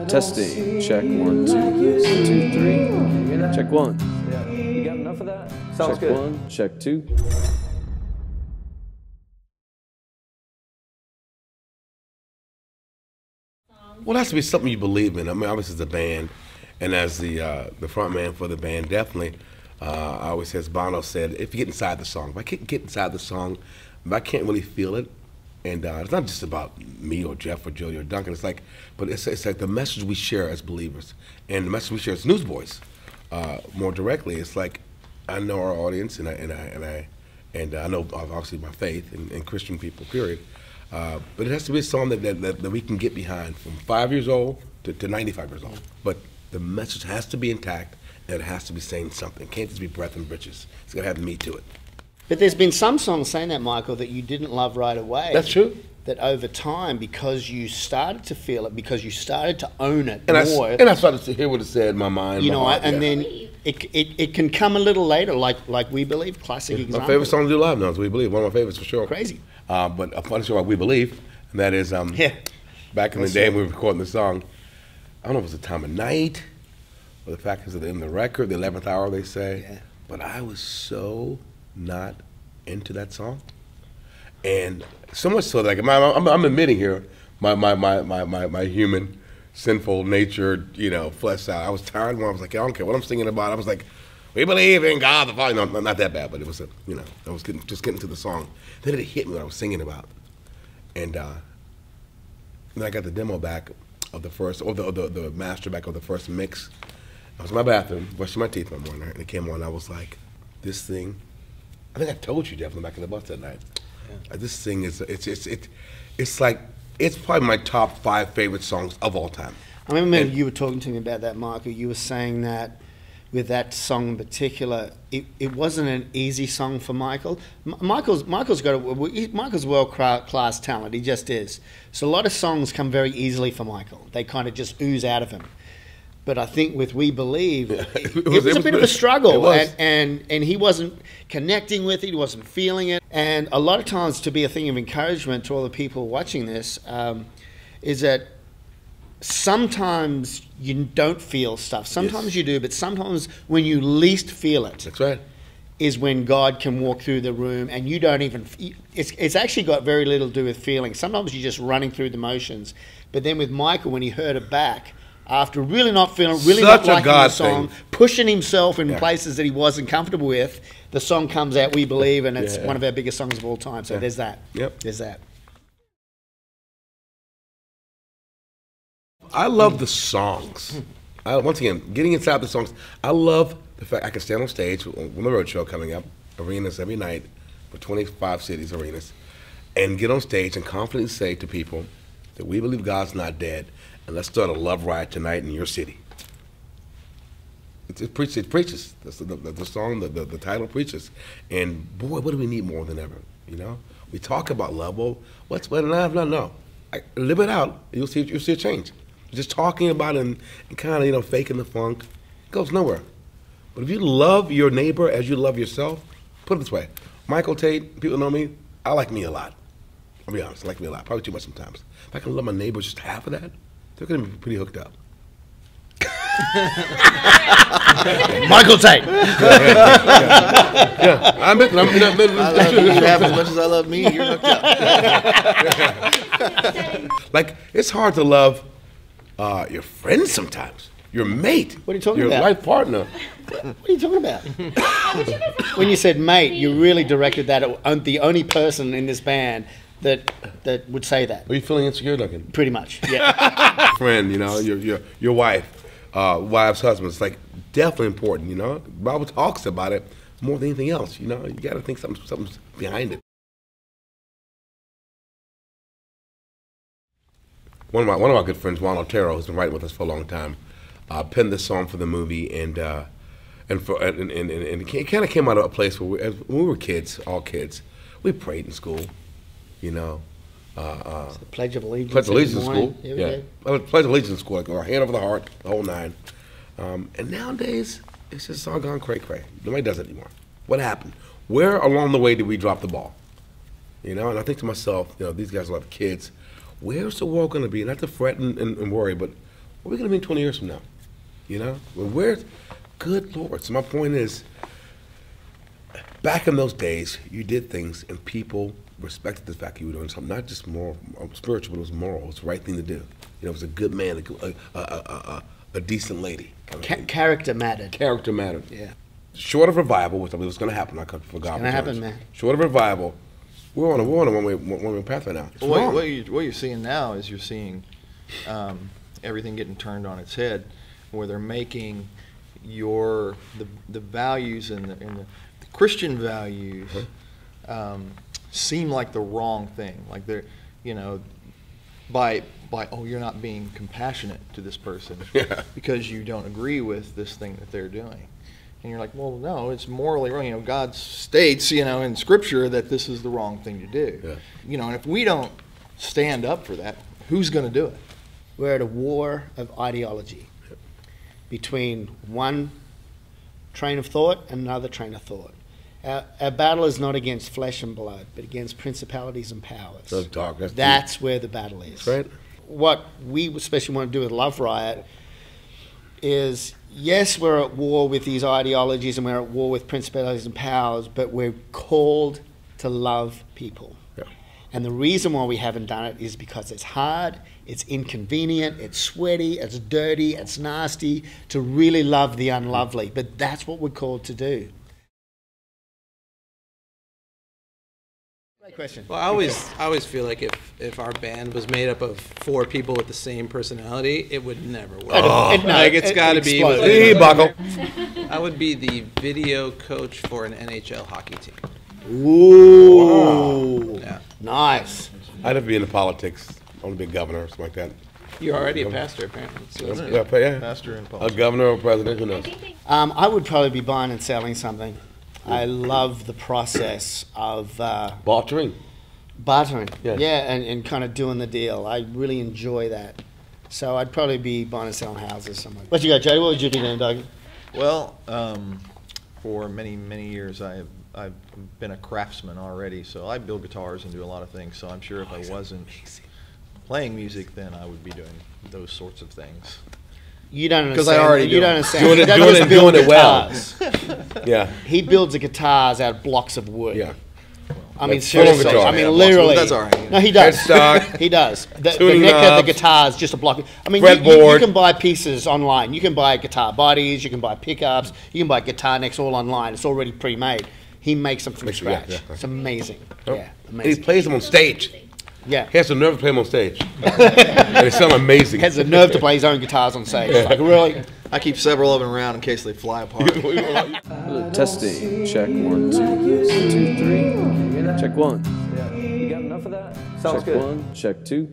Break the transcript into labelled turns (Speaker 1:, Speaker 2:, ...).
Speaker 1: Testing. Check 1, 2, 1, 2, 3. Check 1.
Speaker 2: Yeah. You got enough of that? Sounds
Speaker 1: Check
Speaker 2: good.
Speaker 1: 1. Check 2.
Speaker 3: Well, it has to be something you believe in. I mean, obviously, as a band, and as the front man for the band, definitely. I always say, as Bono said, if you get inside the song, if I can't get inside the song, if I can't really feel it, and it's not just about me or Jeff or Joey or Duncan. It's like, but it's like the message we share as believers, and the message we share as Newsboys. More directly, it's like I know our audience, and I know obviously my faith and Christian people. Period. But it has to be a song that we can get behind from 5 years old to 95 years old. But the message has to be intact, and it has to be saying something. It can't just be breath and britches. It's got to have meat to it.
Speaker 4: But there's been some songs saying that, Michael, that you didn't love right away.
Speaker 3: That's true.
Speaker 4: That over time, because you started to feel it, because you started to own it
Speaker 3: And
Speaker 4: more.
Speaker 3: I started to hear what it said in my mind.
Speaker 4: You
Speaker 3: my
Speaker 4: know,
Speaker 3: heart,
Speaker 4: and
Speaker 3: yeah.
Speaker 4: then it can come a little later, like We Believe, classic example.
Speaker 3: My favorite song to do live now is We Believe. One of my favorites for sure.
Speaker 4: Crazy.
Speaker 3: But a funny story about We Believe, and that is back in the day when we were recording the song, I don't know if it was the time of night or the fact is in the record, the 11th hour they say, but I was so not into that song. And so much so that I'm admitting here my human sinful nature, flesh out. I was tired when I was like, I don't care what I'm singing about. I was like, we believe in God the Father. No, not that bad, but it was I was getting to the song. Then it hit me what I was singing about, and then I got the demo back of the first, or the master back of the first mix. I was in my bathroom brushing my teeth one morning, and it came on. I was like, this thing. I think I told you, Jeff, in the back of the bus that night. Yeah. This thing is it's like it's probably my top 5 favorite songs of all time.
Speaker 4: I remember you were talking to me about that, Michael. You were saying that with that song in particular, it wasn't an easy song for Michael. Michael's world-class talent. He just is. So a lot of songs come very easily for Michael. They kind of just ooze out of him. But I think with We Believe, it was a bit of a struggle, and he wasn't connecting with it, he wasn't feeling it. And a lot of times, to be a thing of encouragement to all the people watching this, is that sometimes you don't feel stuff. Sometimes you do, but sometimes when you least feel it,
Speaker 3: that's right,
Speaker 4: is when God can walk through the room, and you don't even. It's actually got very little to do with feeling. Sometimes you're just running through the motions. But then with Michael, when he heard it back, after really not feeling, really not liking the song, pushing himself in places that he wasn't comfortable with, the song comes out, We Believe, and it's one of our biggest songs of all time. So there's that.
Speaker 3: Yep.
Speaker 4: There's that.
Speaker 3: I love the songs. Once again, getting inside the songs. I love the fact I can stand on stage on the road show coming up, arenas every night, for 25 cities, arenas, and get on stage and confidently say to people that we believe God's not dead, and let's start a Love Riot tonight in your city. It preaches. The song, the title preaches. And boy, what do we need more than ever, We talk about love. Well, what's better than love? No. Live it out. You'll see a change. Just talking about it and kind of, faking the funk, it goes nowhere. But if you love your neighbor as you love yourself, put it this way. Michael Tate, people know me, I like me a lot. I'll be honest, I like me a lot. Probably too much sometimes. If I can love my neighbor just half of that, they're going to be pretty hooked up.
Speaker 4: Michael Tate.
Speaker 3: Yeah. I love
Speaker 5: you half as much as I love me, you're hooked up.
Speaker 3: Like, it's hard to love your friends sometimes. Your mate.
Speaker 4: What are you talking
Speaker 3: about? Your life partner.
Speaker 4: What are you talking about? When you said mate, you really directed that at the only person in this band that would say that.
Speaker 3: Are you feeling insecure, Duncan?
Speaker 4: Pretty much, yeah.
Speaker 3: Friend, your wife, wife's husband. It's like definitely important, The Bible talks about it more than anything else, You got to think something's behind it. One of our good friends, Juan Otero, who's been writing with us for a long time, penned this song for the movie, and it kind of came out of a place where when we were kids, all kids, we prayed in school,
Speaker 4: Pledge of Allegiance.
Speaker 3: Pledge of Allegiance in school. Pledge of Allegiance in school, like our hand over the heart, the whole nine. And nowadays, it's just all gone cray-cray. Nobody does it anymore. What happened? Where along the way did we drop the ball? And I think to myself, these guys will have kids. Where's the world going to be? Not to fret and worry, but What are we going to be in 20 years from now? You know? Well, where's, good Lord. So my point is, back in those days, you did things and people respected the fact you were doing something, not just moral, spiritual, but it was moral. It was the right thing to do. You know, it was a good man, a decent lady.
Speaker 4: Character mattered.
Speaker 3: Character mattered.
Speaker 4: Yeah.
Speaker 3: Short of revival, which I believe was going to happen, I forgot.
Speaker 4: It's going to happen, man.
Speaker 3: Short of revival, we're on a one-way path right now.
Speaker 5: Well, what you're seeing now is you're seeing everything getting turned on its head, where they're making the values and the Christian values seem like the wrong thing. Like they're, you know, by you're not being compassionate to this person because you don't agree with this thing that they're doing. And you're like, well, no, it's morally wrong. You know, God states, you know, in Scripture that this is the wrong thing to do. Yeah. You know, and if we don't stand up for that, who's going to do it?
Speaker 4: We're at a war of ideology between one train of thought and another train of thought. Our battle is not against flesh and blood, but against principalities and powers.
Speaker 3: That's dark.
Speaker 4: That's where the battle is.
Speaker 3: Right.
Speaker 4: What we especially want to do with Love Riot is, yes, we're at war with these ideologies and we're at war with principalities and powers, but we're called to love people. Yeah. And the reason why we haven't done it is because it's hard, it's inconvenient, it's sweaty, it's dirty, it's nasty to really love the unlovely. But that's what we're called to do. Great question.
Speaker 1: Well, I always feel like if our band was made up of 4 people with the same personality, it would never work. It's got to be.
Speaker 3: Hey, Buckle.
Speaker 1: I would be the video coach for an NHL hockey team.
Speaker 4: Ooh, yeah. Nice.
Speaker 3: I'd have to be into politics. I want to be a governor or something like that.
Speaker 1: You're already a pastor, apparently. So
Speaker 3: yeah.
Speaker 5: Pastor and politics.
Speaker 3: A governor or president, who knows?
Speaker 4: I would probably be buying and selling something. I love the process of
Speaker 3: bartering.
Speaker 4: Yes. Yeah, and kind of doing the deal. I really enjoy that. So I'd probably be buying and selling houses somewhere. What you got, Jody? What would you be doing, Doug?
Speaker 5: Well, for many, many years, I've been a craftsman already. So I build guitars and do a lot of things. So I'm sure if I wasn't playing music, then I would be doing those sorts of things.
Speaker 4: You don't understand.
Speaker 5: Because I already do.
Speaker 4: You don't understand.
Speaker 3: Doing it well.
Speaker 4: Yeah. He builds the guitars out of blocks of wood.
Speaker 3: Yeah.
Speaker 4: I mean, seriously. I mean, literally.
Speaker 5: That's all right.
Speaker 4: No, he does.
Speaker 3: Headstock.
Speaker 4: He does. The neck of the guitar is just a block. I mean, you can buy pieces online. You can buy guitar bodies. You can buy pickups. You can buy guitar necks all online. It's already pre-made. He makes them from scratch. Yeah. It's amazing. Oh. Yeah, amazing.
Speaker 3: He plays them on stage.
Speaker 4: Yeah.
Speaker 3: He has the nerve to play them on stage. They sound amazing.
Speaker 4: He has the nerve to play his own guitars on stage. Like, really?
Speaker 5: I keep several of them around in case they fly apart.
Speaker 2: Testing. Check 1, 2, 3. Check 1.
Speaker 1: You got enough of that?
Speaker 2: Check 1. Check 2.